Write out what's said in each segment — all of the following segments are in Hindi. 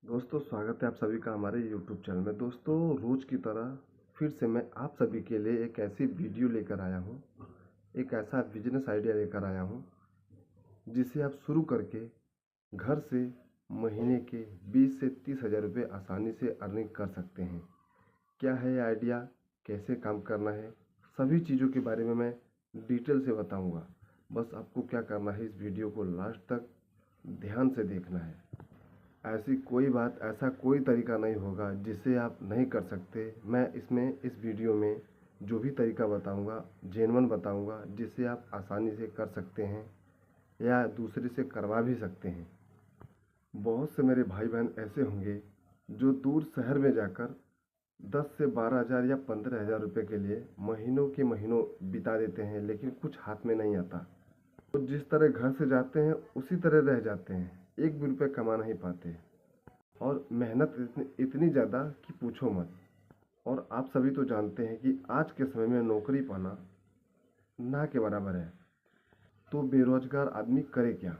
दोस्तों, स्वागत है आप सभी का हमारे YouTube चैनल में। दोस्तों, रोज़ की तरह फिर से मैं आप सभी के लिए एक ऐसी वीडियो लेकर आया हूँ, एक ऐसा बिजनेस आइडिया लेकर आया हूँ जिसे आप शुरू करके घर से महीने के 20 से 30 हज़ार रुपये आसानी से अर्निंग कर सकते हैं। क्या है ये आइडिया, कैसे काम करना है, सभी चीज़ों के बारे में मैं डिटेल से बताऊँगा। बस आपको क्या करना है, इस वीडियो को लास्ट तक ध्यान से देखना है। ऐसी कोई बात, ऐसा कोई तरीका नहीं होगा जिसे आप नहीं कर सकते। मैं इस वीडियो में जो भी तरीका बताऊंगा जेन्युइन बताऊंगा, जिसे आप आसानी से कर सकते हैं या दूसरे से करवा भी सकते हैं। बहुत से मेरे भाई बहन ऐसे होंगे जो दूर शहर में जाकर 10 से 12 हज़ार या 15 हज़ार रुपये के लिए महीनों के महीनों बिता देते हैं, लेकिन कुछ हाथ में नहीं आता। तो जिस तरह घर से जाते हैं उसी तरह रह जाते हैं, एक भी रुपये कमा नहीं पाते और मेहनत इतनी ज़्यादा कि पूछो मत। और आप सभी तो जानते हैं कि आज के समय में नौकरी पाना ना के बराबर है, तो बेरोजगार आदमी करे क्या।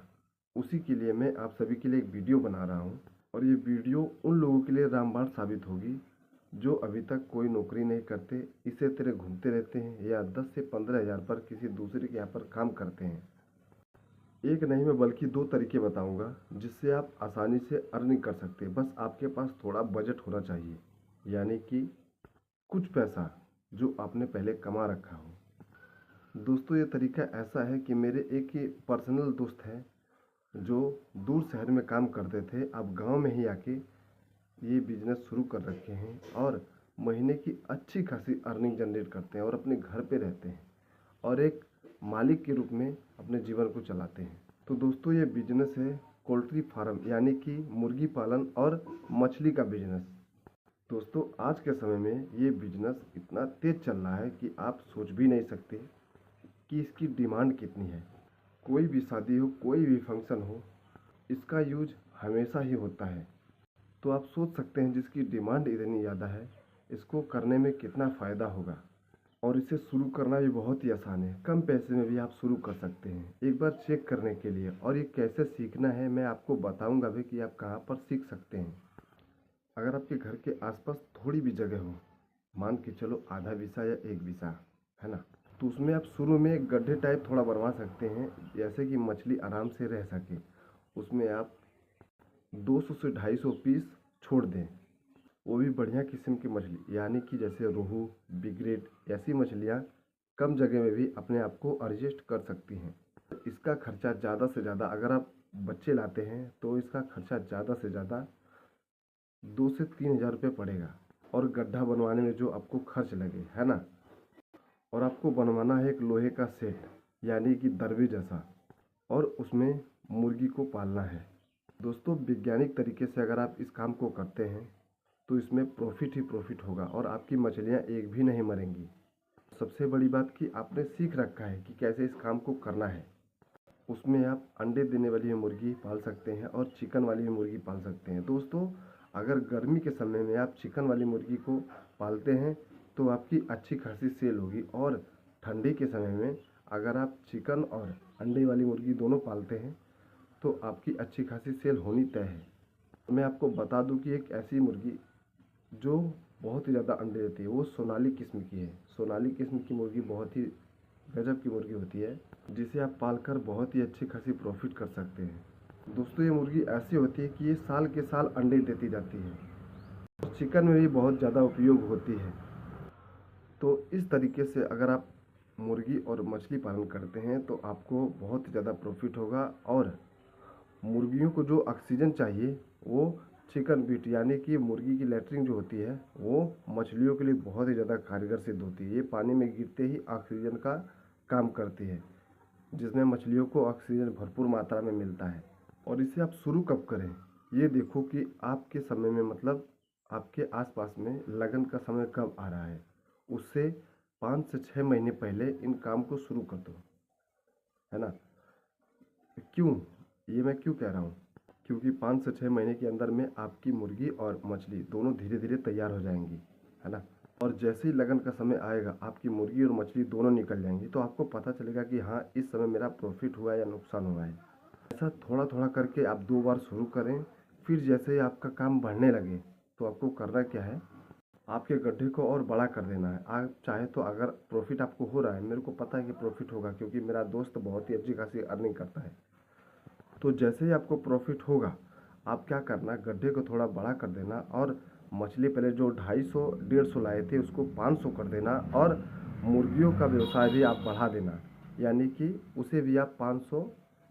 उसी के लिए मैं आप सभी के लिए एक वीडियो बना रहा हूँ, और ये वीडियो उन लोगों के लिए रामबाण साबित होगी जो अभी तक कोई नौकरी नहीं करते, इसी तरह घूमते रहते हैं या 10 से 15 हज़ार पर किसी दूसरे के यहाँ पर काम करते हैं। एक नहीं मैं बल्कि दो तरीके बताऊंगा जिससे आप आसानी से अर्निंग कर सकते हैं। बस आपके पास थोड़ा बजट होना चाहिए, यानी कि कुछ पैसा जो आपने पहले कमा रखा हो। दोस्तों, ये तरीका ऐसा है कि मेरे एक ही पर्सनल दोस्त हैं जो दूर शहर में काम करते थे, अब गांव में ही आके ये बिजनेस शुरू कर रखे हैं और महीने की अच्छी खासी अर्निंग जनरेट करते हैं और अपने घर पे रहते हैं और एक मालिक के रूप में अपने जीवन को चलाते हैं। तो दोस्तों, ये बिजनेस है पोल्ट्री फार्म, यानी कि मुर्गी पालन और मछली का बिजनेस। दोस्तों, आज के समय में ये बिजनेस इतना तेज चल रहा है कि आप सोच भी नहीं सकते कि इसकी डिमांड कितनी है। कोई भी शादी हो, कोई भी फंक्शन हो, इसका यूज हमेशा ही होता है। तो आप सोच सकते हैं जिसकी डिमांड इतनी ज़्यादा है, इसको करने में कितना फ़ायदा होगा। और इसे शुरू करना भी बहुत ही आसान है, कम पैसे में भी आप शुरू कर सकते हैं। एक बार चेक करने के लिए और ये कैसे सीखना है मैं आपको बताऊंगा भी कि आप कहाँ पर सीख सकते हैं। अगर आपके घर के आसपास थोड़ी भी जगह हो, मान के चलो आधा बीसा या एक बीसा, है ना, तो उसमें आप शुरू में एक गड्ढे टाइप थोड़ा बनवा सकते हैं, जैसे कि मछली आराम से रह सके। उसमें आप 200 से 250 पीस छोड़ दें, वो भी बढ़िया किस्म की मछली, यानी कि जैसे रोहू, बिग्रेट, ऐसी मछलियाँ कम जगह में भी अपने आप को एडजस्ट कर सकती हैं। इसका खर्चा ज़्यादा से ज़्यादा, अगर आप बच्चे लाते हैं तो इसका खर्चा ज़्यादा से ज़्यादा 2 से 3 हज़ार रुपये पड़ेगा, और गड्ढा बनवाने में जो आपको खर्च लगे, है ना। और आपको बनवाना है एक लोहे का सेट, यानी कि दरबे जैसा, और उसमें मुर्गी को पालना है। दोस्तों, वैज्ञानिक तरीके से अगर आप इस काम को करते हैं तो इसमें प्रॉफिट ही प्रॉफिट होगा और आपकी मछलियाँ एक भी नहीं मरेंगी। सबसे बड़ी बात कि आपने सीख रखा है कि कैसे इस काम को करना है। उसमें आप अंडे देने वाली मुर्गी पाल सकते हैं और चिकन वाली भी मुर्गी पाल सकते हैं। दोस्तों, अगर गर्मी के समय में आप चिकन वाली मुर्गी को पालते हैं तो आपकी अच्छी खासी सेल होगी, और ठंडी के समय में अगर आप चिकन और अंडे वाली मुर्गी दोनों पालते हैं तो आपकी अच्छी खासी सेल होनी तय है। मैं आपको बता दूं कि एक ऐसी मुर्गी जो बहुत ही ज़्यादा अंडे देती है, वो सोनाली किस्म की है। सोनाली किस्म की मुर्गी बहुत ही गजब की मुर्गी होती है, जिसे आप पालकर बहुत ही अच्छी खासी प्रॉफिट कर सकते हैं। दोस्तों, ये मुर्गी ऐसी होती है कि ये साल के साल अंडे देती जाती है और चिकन में भी बहुत ज़्यादा उपयोग होती है। तो इस तरीके से अगर आप मुर्गी और मछली पालन करते हैं तो आपको बहुत ज़्यादा प्रॉफिट होगा। और मुर्गियों को जो ऑक्सीजन चाहिए वो चिकन बीट, यानी कि मुर्गी की लैट्रिन जो होती है, वो मछलियों के लिए बहुत ही ज़्यादा कारगर सिद्ध होती है। ये पानी में गिरते ही ऑक्सीजन का काम करती है, जिसमें मछलियों को ऑक्सीजन भरपूर मात्रा में मिलता है। और इसे आप शुरू कब करें, ये देखो कि आपके समय में, मतलब आपके आसपास में लगन का समय कब आ रहा है, उससे 5 से 6 महीने पहले इन काम को शुरू कर दो, है ना। क्यों, ये मैं क्यों कह रहा हूँ, क्योंकि 5 से 6 महीने के अंदर में आपकी मुर्गी और मछली दोनों धीरे धीरे तैयार हो जाएंगी, है ना। और जैसे ही लगन का समय आएगा आपकी मुर्गी और मछली दोनों निकल जाएंगी, तो आपको पता चलेगा कि हाँ, इस समय मेरा प्रॉफिट हुआ है या नुकसान हुआ है। ऐसा थोड़ा थोड़ा करके आप 2 बार शुरू करें, फिर जैसे ही आपका काम बढ़ने लगे तो आपको करना क्या है, आपके गड्ढे को और बड़ा कर देना है। आप चाहे तो अगर प्रॉफिट आपको हो रहा है, मेरे को पता है कि प्रॉफिट होगा क्योंकि मेरा दोस्त बहुत ही अच्छी खासी अर्निंग करता है। तो जैसे ही आपको प्रॉफिट होगा, आप क्या करना, गड्ढे को थोड़ा बड़ा कर देना और मछली पहले जो 250-150 लाए थे उसको 500 कर देना और मुर्गियों का व्यवसाय भी आप बढ़ा देना, यानी कि उसे भी आप 500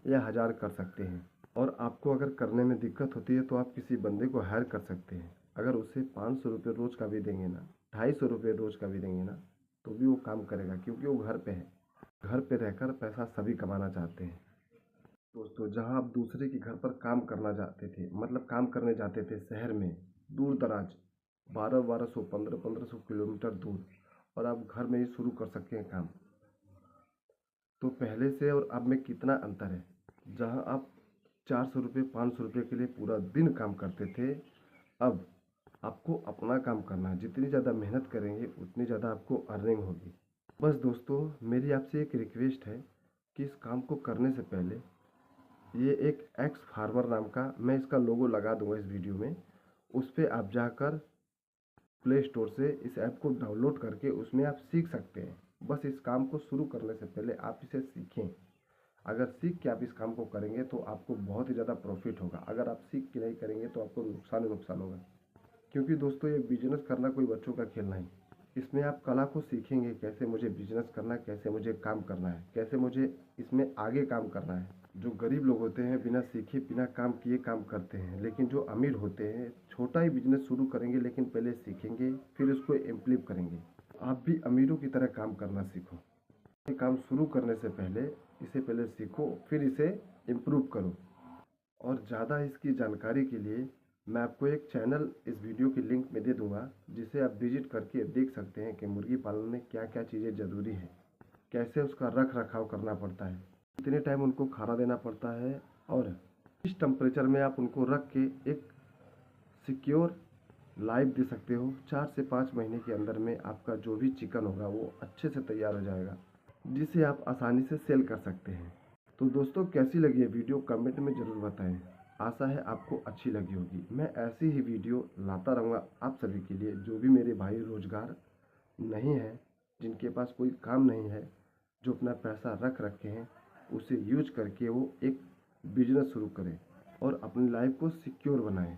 या 1000 कर सकते हैं। और आपको अगर करने में दिक्कत होती है तो आप किसी बंदे को हायर कर सकते हैं। अगर उसे 500 रुपये रोज़ का भी देंगे ना, 250 रुपये रोज़ का भी देंगे ना, तो भी वो काम करेगा क्योंकि वो घर पे है। घर पे रहकर पैसा सभी कमाना चाहते हैं। दोस्तों, जहाँ आप दूसरे के घर पर काम करना जाते थे, मतलब काम करने जाते थे शहर में, दूर दराज 1200 1500 किलोमीटर दूर, और आप घर में ही शुरू कर सकते हैं काम। तो पहले से और अब में कितना अंतर है। जहाँ आप 400 रुपये 500 रुपये के लिए पूरा दिन काम करते थे, अब आपको अपना काम करना है। जितनी ज़्यादा मेहनत करेंगे उतनी ज़्यादा आपको अर्निंग होगी। बस दोस्तों, मेरी आपसे एक रिक्वेस्ट है कि इस काम को करने से पहले ये एक एक्स फार्मर नाम का, मैं इसका लोगो लगा दूंगा इस वीडियो में, उस पर आप जाकर प्ले स्टोर से इस ऐप को डाउनलोड करके उसमें आप सीख सकते हैं। बस इस काम को शुरू करने से पहले आप इसे सीखें। अगर सीख के आप इस काम को करेंगे तो आपको बहुत ही ज़्यादा प्रॉफिट होगा। अगर आप सीख के नहीं करेंगे तो आपको नुकसान ही नुकसान होगा। क्योंकि दोस्तों, ये बिजनेस करना कोई बच्चों का खेल नहीं। इसमें आप कला को सीखेंगे, कैसे मुझे बिजनेस करना है, कैसे मुझे काम करना है, कैसे मुझे इसमें आगे काम करना है। जो गरीब लोग होते हैं बिना सीखे बिना काम किए काम करते हैं, लेकिन जो अमीर होते हैं छोटा ही बिजनेस शुरू करेंगे, लेकिन पहले सीखेंगे फिर उसको इम्प्लीव करेंगे। आप भी अमीरों की तरह काम करना सीखो। ये काम शुरू करने से पहले इसे पहले सीखो, फिर इसे इम्प्रूव करो। और ज़्यादा इसकी जानकारी के लिए मैं आपको एक चैनल इस वीडियो की लिंक में दे दूंगा, जिसे आप विजिट करके देख सकते हैं कि मुर्गी पालन में क्या क्या चीज़ें ज़रूरी है, कैसे उसका रख रखाव करना पड़ता है, कितने टाइम उनको खाना देना पड़ता है, और किस टेम्परेचर में आप उनको रख के एक सिक्योर लाइव दे सकते हो। 4 से 5 महीने के अंदर में आपका जो भी चिकन होगा वो अच्छे से तैयार हो जाएगा, जिसे आप आसानी से सेल कर सकते हैं। तो दोस्तों, कैसी लगी ये वीडियो कमेंट में ज़रूर बताएं। आशा है आपको अच्छी लगी होगी। मैं ऐसी ही वीडियो लाता रहूँगा आप सभी के लिए। जो भी मेरे भाई रोजगार नहीं है, जिनके पास कोई काम नहीं है, जो अपना पैसा रख रखे हैं, उसे यूज करके वो एक बिजनेस शुरू करें और अपनी लाइफ को सिक्योर बनाएं।